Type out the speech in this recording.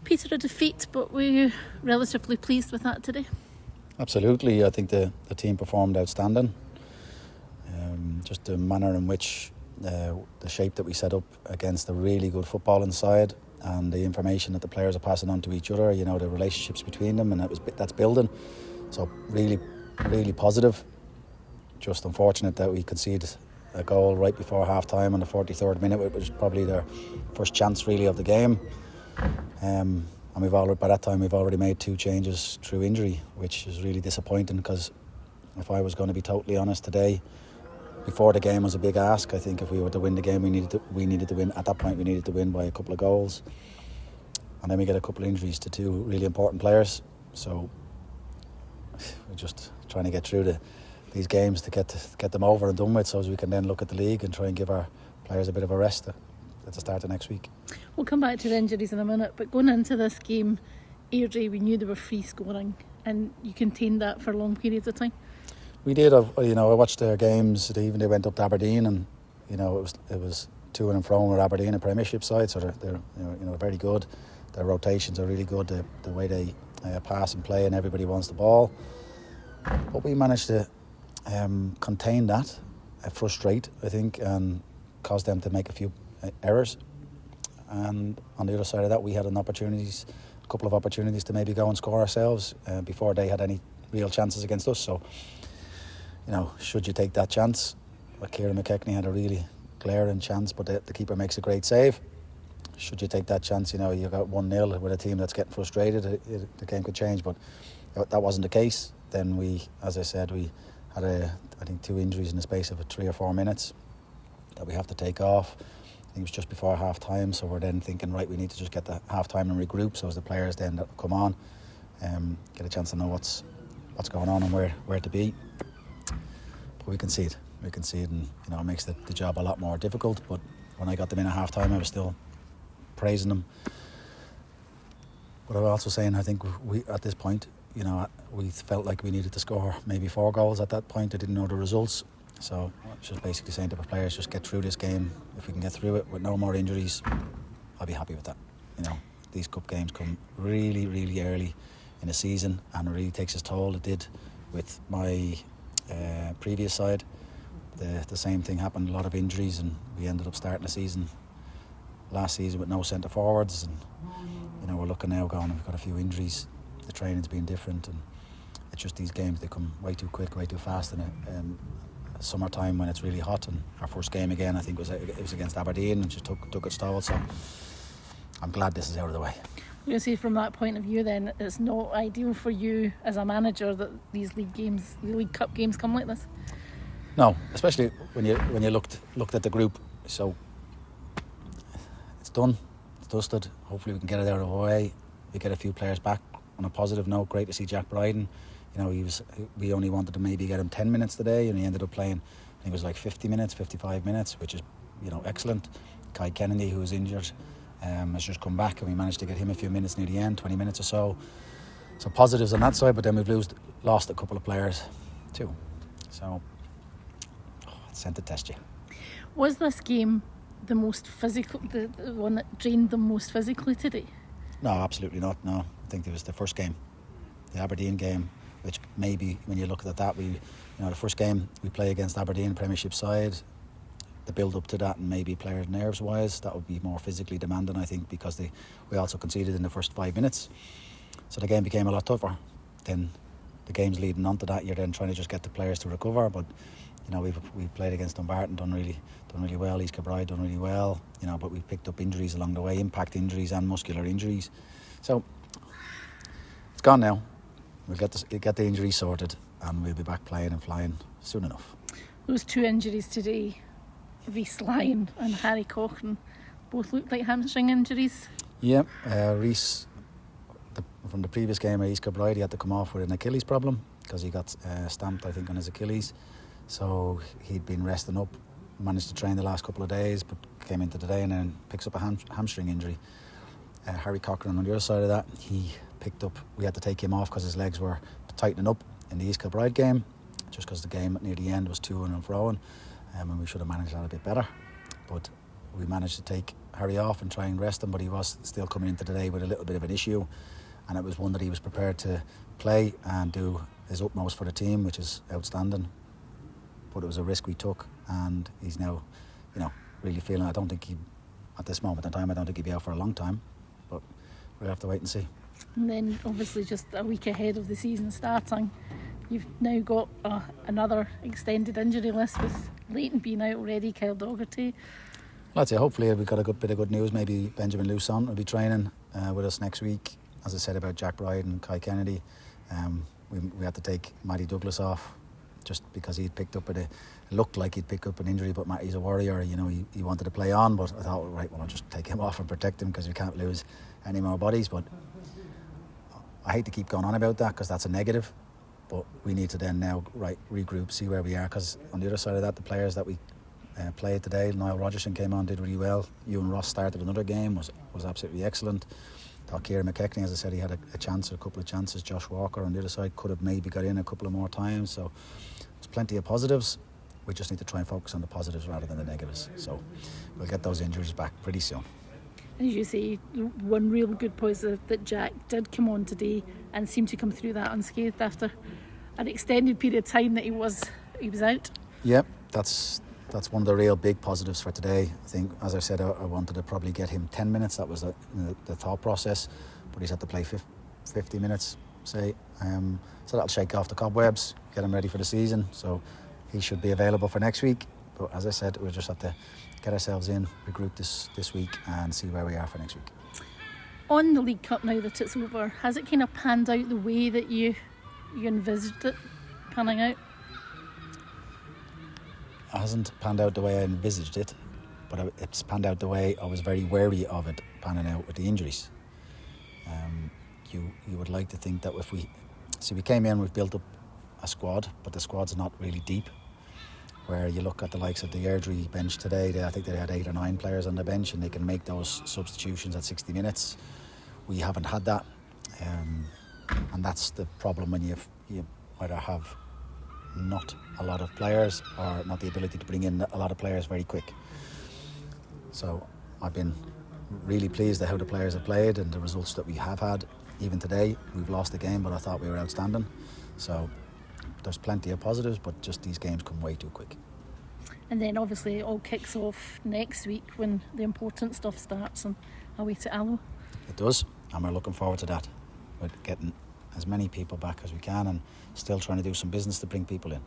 Peter, a defeat, but were you relatively pleased with that today? Absolutely. I think the team performed outstanding. Just the manner in which the shape that we set up against a really good footballing side, and the information that the players are passing on to each other, you know, the relationships between them, and that's building. So really, really positive. Just unfortunate that we conceded a goal right before half time in the 43rd minute, which was probably their first chance really of the game. And by that time we've already made 2 changes through injury, which is really disappointing, because if I was going to be totally honest today, before the game was a big ask. I think if we were to win the game, we needed to win. At that point, we needed to win by a couple of goals, and then we get a couple of injuries to 2 really important players. So we're just trying to get through these games to get them over and done with, so as we can then look at the league and try and give our players a bit of a rest at the start of next week. We'll come back to the injuries in a minute, but going into this game, Airdrie, we knew they were free scoring, and you contained that for long periods of time. We did. I watched their games. They went up to Aberdeen, and it was to and fro with Aberdeen, a Premiership side, so they're very good. Their rotations are really good. The way they pass and play, and everybody wants the ball. But we managed to contain that, frustrate, I think, and cause them to make a few errors. And on the other side of that, we had a couple of opportunities to maybe go and score ourselves before they had any real chances against us. So, should you take that chance? Kieran McKechnie had a really glaring chance, but the keeper makes a great save. Should you take that chance, you got 1-0 with a team that's getting frustrated, the game could change, but that wasn't the case. Then as I said, we had I think 2 injuries in the space of 3 or 4 minutes that we have to take off. I think it was just before half time, so we're then thinking, right, we need to just get the half time and regroup, so as the players then come on, get a chance to know what's going on and where to be. But we concede, and it makes the job a lot more difficult. But when I got them in at half time, I was still praising them. But I was also saying, I think we at this point, we felt like we needed to score maybe 4 goals at that point. I didn't know the results, so I was just basically saying to the players, just get through this game. If we can get through it with no more injuries, I'll be happy with that. These cup games come really, really early in the season, and it really takes its toll. It did with my previous side. The same thing happened, a lot of injuries, and we ended up starting the season last season with no centre forwards, and we're looking now going, we've got a few injuries, the training's been different, and it's just these games, they come way too quick, way too fast in summertime when it's really hot. And our first game again, I think it was against Aberdeen, and just took its toll. So I'm glad this is out of the way. You see, from that point of view, then it's not ideal for you as a manager that these the League Cup games come like this. No, especially when you looked at the group. So it's done, it's dusted. Hopefully we can get it out of the way. We get a few players back. On a positive note, great to see Jack Bryden. We only wanted to maybe get him 10 minutes today, and he ended up playing, I think it was like 50 minutes, 55 minutes, which is excellent. Kai Kennedy, who was injured, has just come back, and we managed to get him a few minutes near the end, 20 minutes or so. So positives on that side, but then we've lost a couple of players too. So it's sent to test you. Was this game the most physical, the one that drained them most physically today? No, absolutely not. No, I think it was the first game, the Aberdeen game, which maybe when you look at that, the first game we play against Aberdeen, Premiership side, the build up to that, and maybe players nerves wise, that would be more physically demanding, I think, because we also conceded in the first 5 minutes, so the game became a lot tougher. Then the games leading on to that, you're then trying to just get the players to recover. But we've played against Dumbarton, done really well. East Kilbride done really well. But we've picked up injuries along the way, impact injuries and muscular injuries. So it's gone now. We'll get the injuries sorted, and we'll be back playing and flying soon enough. Those 2 injuries today, Rhys Lyon and Harry Cochrane, both looked like hamstring injuries. Yeah, Rhys, from the previous game at East Kilbride, he had to come off with an Achilles problem because he got stamped, I think, on his Achilles. So he'd been resting up, managed to train the last couple of days, but came into today and then picks up a hamstring injury. Harry Cochrane, on the other side of that, we had to take him off because his legs were tightening up in the East Kilbride game, just because the game near the end was to and fro, and we should have managed that a bit better. But we managed to take Harry off and try and rest him, but he was still coming into the day with a little bit of an issue, and it was one that he was prepared to play and do his utmost for the team, which is outstanding. But it was a risk we took, and he's now, really feeling. I don't think at this moment in time, I don't think he'll be out for a long time, but we'll have to wait and see. And then obviously just a week ahead of the season starting, you've now got another extended injury list with Leighton being out already, Kyle Dougherty. Well, I'd say hopefully we've got a good bit of good news. Maybe Benjamin Lusson will be training with us next week. As I said about Jack Bride and Kai Kennedy, we had to take Matty Douglas off just because he'd picked up it looked like he'd picked up an injury, but Matty's a warrior. He wanted to play on, but I thought, right, well, I'll just take him off and protect him because we can't lose any more bodies. But I hate to keep going on about that because that's a negative, but we need to then now regroup, see where we are, because on the other side of that, the players that we played today, Niall Rogerson came on, did really well. Ewan Ross started another game, was absolutely excellent. Thought Kieran McKechnie, as I said, he had a chance, a couple of chances. Josh Walker on the other side could have maybe got in a couple of more times, so there's plenty of positives. We just need to try and focus on the positives rather than the negatives, so we'll get those injuries back pretty soon. As you say, one real good positive that Jack did come on today and seemed to come through that unscathed after an extended period of time that he was out. Yep, that's one of the real big positives for today. I think, as I said, I wanted to probably get him 10 minutes. That was the thought process, but he's had to play 50 minutes, say. So that'll shake off the cobwebs, get him ready for the season. So he should be available for next week. But as I said, we'll just have to get ourselves in, regroup this week and see where we are for next week. On the League Cup now that it's over, has it kind of panned out the way that you envisaged it panning out? It hasn't panned out the way I envisaged it, but it's panned out the way I was very wary of it panning out with the injuries. You would like to think that if we came in, we've built up a squad, but the squad's not really deep. Where you look at the likes of the Airdrie bench today, I think they had 8 or 9 players on the bench and they can make those substitutions at 60 minutes. We haven't had that, and that's the problem when you either have not a lot of players or not the ability to bring in a lot of players very quick. So I've been really pleased at how the players have played and the results that we have had. Even today, we've lost the game, but I thought we were outstanding. So there's plenty of positives, but just these games come way too quick. And then obviously it all kicks off next week when the important stuff starts and away to Alloa. It does, and we're looking forward to that. We're getting as many people back as we can and still trying to do some business to bring people in.